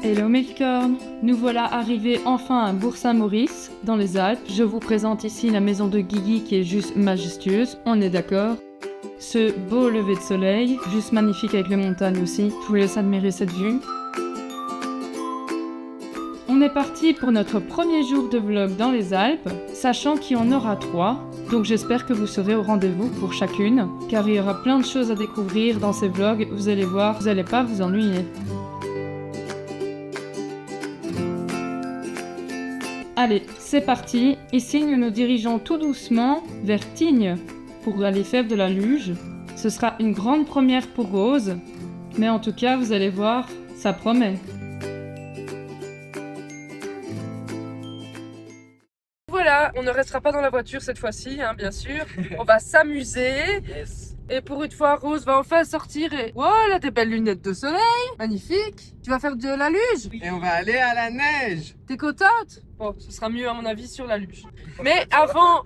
Hello mes licornes, nous voilà arrivés enfin à Bourg-Saint-Maurice, dans les Alpes. Je vous présente ici la maison de Guigui qui est juste majestueuse, on est d'accord. Ce beau lever de soleil, juste magnifique avec les montagnes aussi, je vous laisse admirer cette vue. On est parti pour notre premier jour de vlog dans les Alpes, sachant qu'il y en aura 3, donc j'espère que vous serez au rendez-vous pour chacune, car il y aura plein de choses à découvrir dans ces vlogs, vous allez voir, vous n'allez pas vous ennuyer. Allez, c'est parti. Ici, nous nous dirigeons tout doucement vers Tignes pour aller faire de la luge. Ce sera une grande première pour Rose, mais en tout cas, vous allez voir, ça promet. Voilà, on ne restera pas dans la voiture cette fois-ci, hein, bien sûr. On va s'amuser. Yes. Et pour une fois, Rose va enfin sortir et... Wow, elle a des belles lunettes de soleil. Magnifique. Tu vas faire de la luge? Et on va aller à la neige. T'es contente? Bon, ce sera mieux à mon avis sur la luge. Mais avant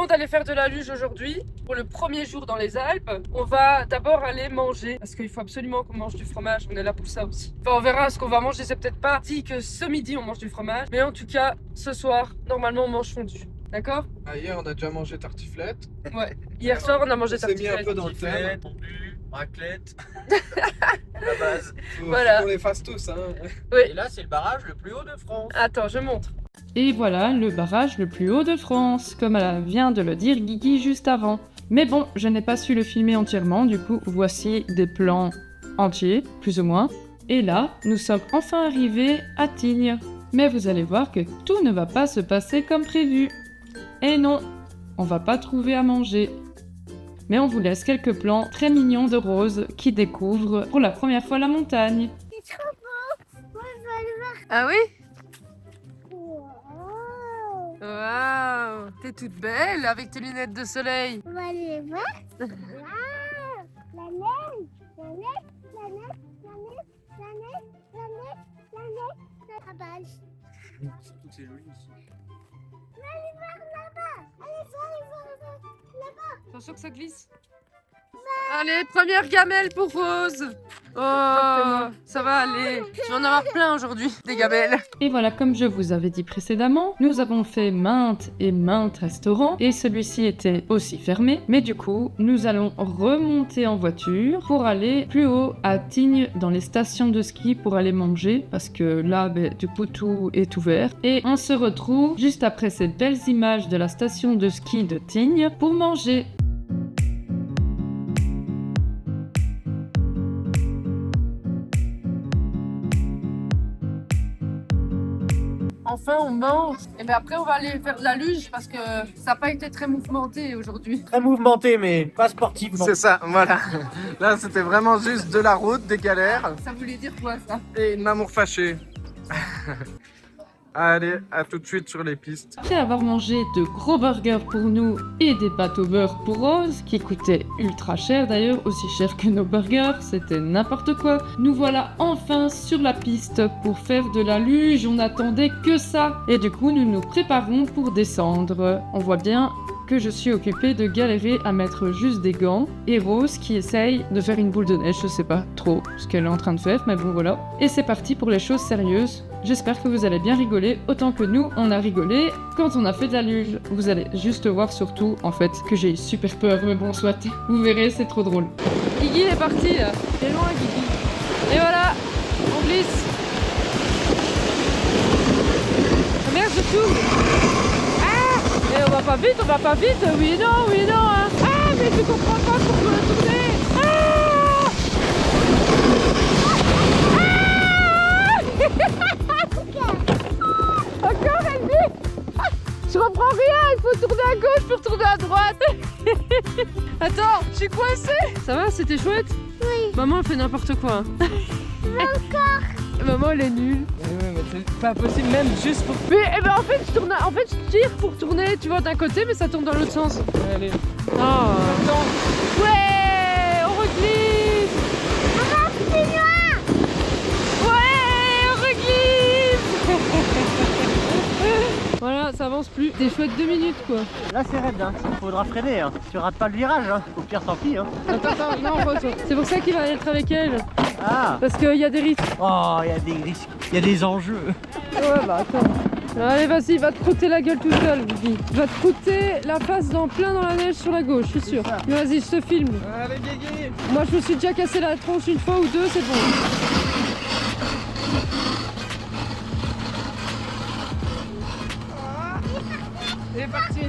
d'aller faire de la luge aujourd'hui, pour le premier jour dans les Alpes, on va d'abord aller manger. Parce qu'il faut absolument qu'on mange du fromage, on est là pour ça aussi. Enfin, on verra ce qu'on va manger, c'est peut-être pas dit que ce midi on mange du fromage. Mais en tout cas, ce soir, normalement on mange fondu. D'accord? Ah, hier, on a déjà mangé tartiflette. Ouais. Hier soir, on a mangé On s'est mis un tartiflette. peu dans le thème. Fondu, raclette, la base. Voilà. Faut qu'on les fasse tous, hein. Et là, c'est le barrage le plus haut de France. Attends, je montre. Et voilà le barrage le plus haut de France, comme elle vient de le dire Guigui juste avant. Mais bon, je n'ai pas su le filmer entièrement, du coup voici des plans entiers, plus ou moins. Et là, nous sommes enfin arrivés à Tignes. Mais vous allez voir que tout ne va pas se passer comme prévu. Et non, on va pas trouver à manger. Mais on vous laisse quelques plans très mignons de Rose qui découvre pour la première fois la montagne. C'est trop beau. Moi, je veux aller voir. Ah oui? Wow. Waouh! T'es toute belle avec tes lunettes de soleil. On va aller voir. Wow. La neige. La neige. La neige. La neige. La neige. La neige. La neige. La base. Surtout que c'est joli ici. Allez voir là-bas. Allez voir là-bas. Attention que ça glisse. Allez, première gamelle pour Rose. Oh, ça va aller. Je vais en avoir plein aujourd'hui, des gamelles. Et voilà, comme je vous avais dit précédemment, nous avons fait maintes et maintes restaurants et celui-ci était aussi fermé. Mais du coup, nous allons remonter en voiture pour aller plus haut à Tignes dans les stations de ski pour aller manger parce que là, du coup, tout est ouvert. Et on se retrouve juste après ces belles images de la station de ski de Tignes pour manger. Enfin, on mange. Et bien après, on va aller faire de la luge parce que ça n'a pas été très mouvementé aujourd'hui. Très mouvementé, mais pas sportivement. C'est ça, voilà. Là, c'était vraiment juste de la route, des galères Ça voulait dire quoi, ça? et une amour fâché. Allez, à tout de suite sur les pistes. Après avoir mangé de gros burgers pour nous et des pâtes au beurre pour Rose, qui coûtaient ultra cher d'ailleurs, aussi cher que nos burgers, c'était n'importe quoi, nous voilà enfin sur la piste pour faire de la luge, on n'attendait que ça. Et du coup, nous nous préparons pour descendre. On voit bien que je suis occupée de galérer à mettre juste des gants, et Rose qui essaye de faire une boule de neige, je sais pas trop ce qu'elle est en train de faire, mais bon voilà. Et c'est parti pour les choses sérieuses. J'espère que vous allez bien rigoler autant que nous on a rigolé quand on a fait de la luge. Vous allez juste voir surtout en fait que j'ai eu super peur, mais bon soit, vous verrez, c'est trop drôle. Guigui il est parti là. Il est loin, Guigui. Et voilà, on glisse. Ah merde, je tourne. Ah! Et on va pas vite, oui, non, hein. Ah, mais tu comprends pas pourquoi tourner. Ah! Encore, elle dit. Ah, je reprends rien, il faut tourner à gauche pour tourner à droite. Attends, je suis coincée. Ça va, c'était chouette? Oui. Maman elle fait n'importe quoi. Encore. Maman elle est nulle. mais c'est pas possible, même juste pour. Mais eh ben, en fait je tire pour tourner, tu vois, d'un côté, mais ça tourne dans l'autre sens. Allez. Oh. Ouais, on reglisse. Ouais, on reglisse. Voilà, ça avance plus. T'es chouette 2 minutes quoi. Là, c'est raide, hein. Faudra freiner, hein. Tu rates pas le virage, hein. Au pire, tant pis, hein. Attends, non, Rose. C'est pour ça qu'il va être avec elle. Ah. Parce qu'il y a des risques. Oh, il y a des risques. Il y a des enjeux. Ouais, bah attends. Allez, vas-y, va te croûter la gueule tout seul, Guigui. Va te croûter la face plein dans la neige sur la gauche, je suis sûre. Mais vas-y, je te filme. Allez, Guigui. Moi, je me suis déjà cassé la tronche une fois ou deux, c'est bon. Il est parti.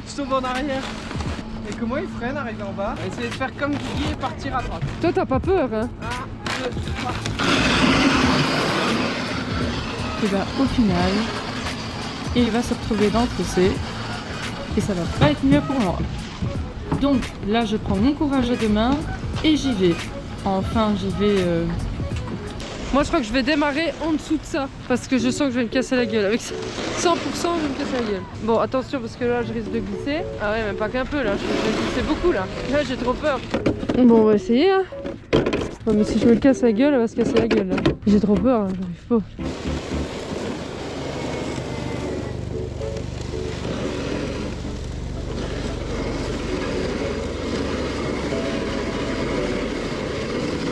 Je tombe en arrière. Et comment il freine arrivé en bas? On va essayer de faire comme Guigui et partir à droite. Toi, t'as pas peur, hein? 1, 2, 3. Et bah au final, il va se retrouver dans le fossé et ça va pas être mieux pour moi. Donc là je prends mon courage à deux mains et j'y vais. Enfin j'y vais... Moi, je crois que je vais démarrer en dessous de ça. Parce que je sens que je vais me casser la gueule. Avec 100%, je vais me casser la gueule. Bon, attention, parce que là, je risque de glisser. Ah ouais, même pas qu'un peu, là. Je vais glisser beaucoup, là. Là, j'ai trop peur. Bon, on va essayer, hein. Oh, mais si je me casse la gueule, elle va se casser la gueule, là. J'ai trop peur, hein. J'arrive pas.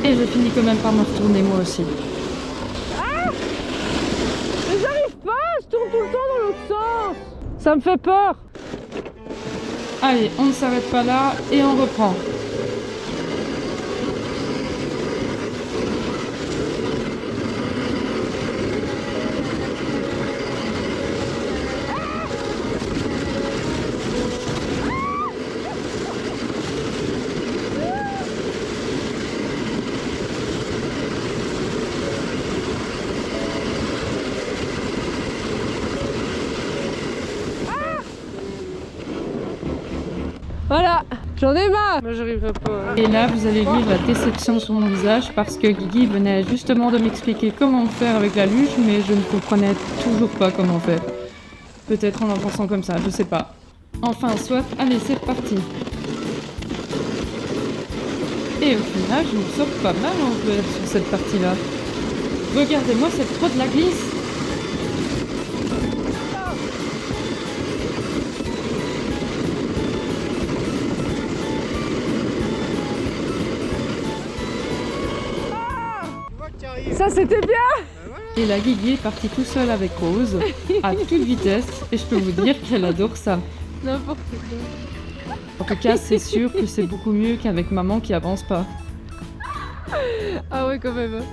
Et je finis quand même par me retourner moi aussi. Mais j'arrive pas, je tourne tout le temps dans l'autre sens. Ça me fait peur. Allez, on ne s'arrête pas là et on reprend. Voilà, j'en ai marre. Moi, j'arriverai pas. Et là, vous allez lire la déception sur mon visage parce que Guigui venait justement de m'expliquer comment faire avec la luge, mais je ne comprenais toujours pas comment faire. Peut-être en pensant comme ça, je sais pas. Enfin, soit, allez, c'est reparti. Et au final, je me sors pas mal en fait sur cette partie-là. Regardez-moi, c'est trop de la glisse. Ça, c'était bien. Et la Guigui est partie tout seul avec Rose, à toute vitesse, et je peux vous dire qu'elle adore ça. N'importe quoi. En tout cas, c'est sûr que c'est beaucoup mieux qu'avec maman qui avance pas. Ah ouais, quand même.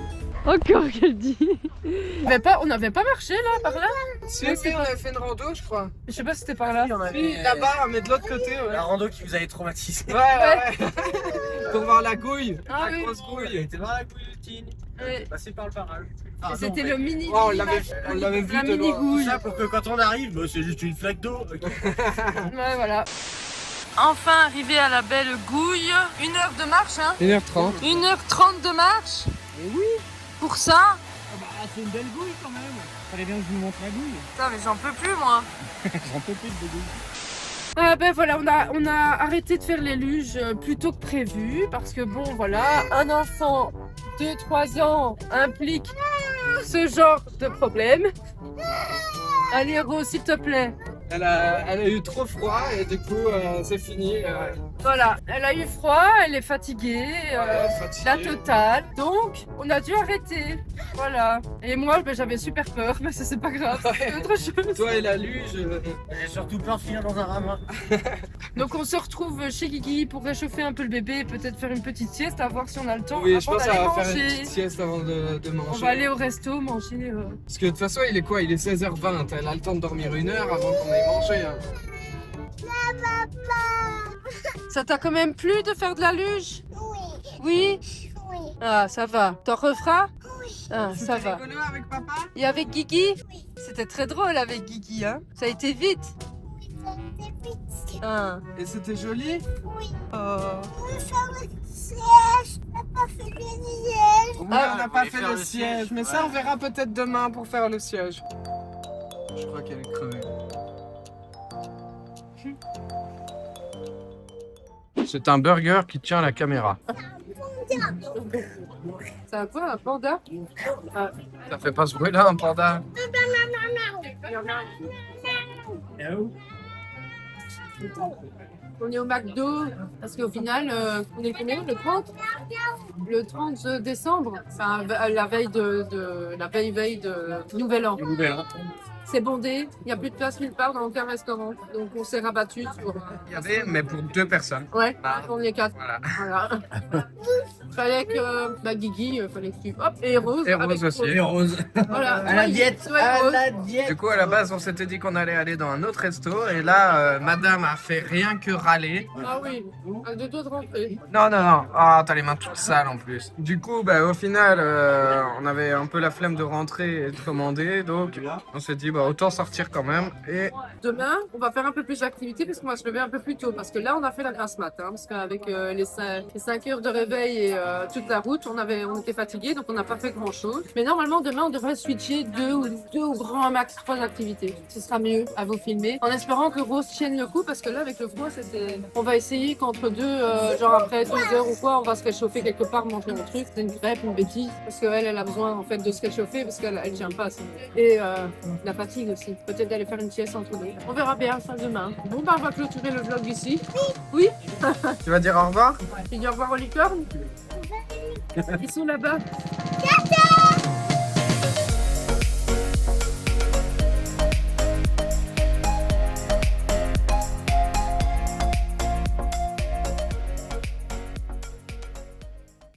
Encore qu'elle dit. On n'avait pas marché là, par là? Si, on avait fait une rando, je crois. Je sais pas si c'était par là. Oui, là-bas, mais de l'autre côté, ouais. La rando qui vous avait traumatisé. Ouais. Pour voir la gouille. Ah la oui. grosse Il gouille. était voir la guillotine. Ouais. Passé par le barrage. Et c'était le mini. Oh, on l'avait vu la de mini loin. gouille. Tout ça pour que quand on arrive, bah, c'est juste une flaque d'eau. Ouais, voilà. Enfin arrivé à la belle gouille. 1 heure de marche, hein? 1h30. 1h30 de marche. Et oui. Pour ça? Ah bah, c'est une belle gouille quand même. Fallait bien que je vous montre la gouille. Putain, mais j'en peux plus, moi. J'en peux plus de gouille. Ah ben voilà, on a arrêté de faire les luges plus tôt que prévu parce que bon voilà, un enfant de 2-3 ans implique ce genre de problème. Allez Rose, s'il te plaît. Elle a eu trop froid et du coup, c'est fini. Voilà, elle a eu froid, elle est fatiguée, Fatiguée. la totale. Donc, on a dû arrêter. Voilà. Et moi, ben, j'avais super peur, mais ça c'est pas grave, c'est autre chose. Toi et la luge. J'ai surtout peur de finir dans un ramin. Donc on se retrouve chez Guigui pour réchauffer un peu le bébé et peut-être faire une petite sieste, à voir si on a le temps. Oui, je avant pense qu'on d'aller va faire une manger. petite sieste avant de manger. On va aller au resto, manger. Parce que de toute façon, il est quoi? Il est 16h20. Elle a le temps de dormir 1 heure avant qu'on aille manger. Hein. Ça t'a quand même plu de faire de la luge? Oui. Oui. Ah, ça va. T'en referas? Ah, ça C'était va. rigolo avec papa? Et avec Guigui? C'était très drôle avec Guigui, hein? Ça a été vite. Ah. Et c'était joli? Oui. Oh. On va faire le siège. On n'a pas fait le siège. Oui, Ah, on n'a vous pas voulez fait faire le le siège. siège, Mais ça, ouais. on verra peut-être demain pour faire le siège. Je crois qu'elle est crevée. C'est un burger qui tient la caméra. C'est un quoi, un panda? Ça fait pas ce bruit-là, un panda? On est au McDo parce qu'au final, on est combien le 30 ? Le 30 décembre, enfin la veille veille de Nouvel An. C'est bondé, il n'y a plus de place nulle part dans aucun restaurant. Donc on s'est rabattu sur... Il y avait, mais pour 2 personnes. Ouais, Ah. on est 4. Voilà. Fallait que Guigui, fallait que tu... Hop, et Rose. Et Rose aussi. Et Rose. Voilà. À la diète. Ouais, À Rose. la diète. Du coup, à la base, on s'était dit qu'on allait aller dans un autre resto. Et là, madame a fait rien que râler. Ah oui, à 2 doigts de rentrer. Non. Ah, t'as les mains toutes sales en plus. Du coup, au final, on avait un peu la flemme de rentrer et de commander. Donc, on s'est dit, autant sortir quand même. Et Demain, on va faire un peu plus d'activité parce qu'on va se lever un peu plus tôt. Parce que là, on a fait la grasse mat. Parce qu'avec les 5 heures de réveil et toute la route, on était fatigués. Donc, on n'a pas fait grand-chose. Mais normalement, demain, on devrait switcher 2 ou grand max 3 activités. Ce sera mieux à vous filmer. En espérant que Rose tienne le coup. Parce que là, avec le froid, on va essayer qu'entre deux, genre après 2 heures ou quoi, on va se réchauffer quelque part, manger un truc. C'est une crêpe, une bêtise. Parce qu'elle a besoin en fait de se réchauffer parce qu'elle tient pas. Et la fatigue aussi. Peut-être d'aller faire une sieste entre deux. On verra bien ça demain. Bon, on va clôturer le vlog ici. Oui, tu vas dire au revoir? tu dis au revoir aux licornes. Ils sont là-bas.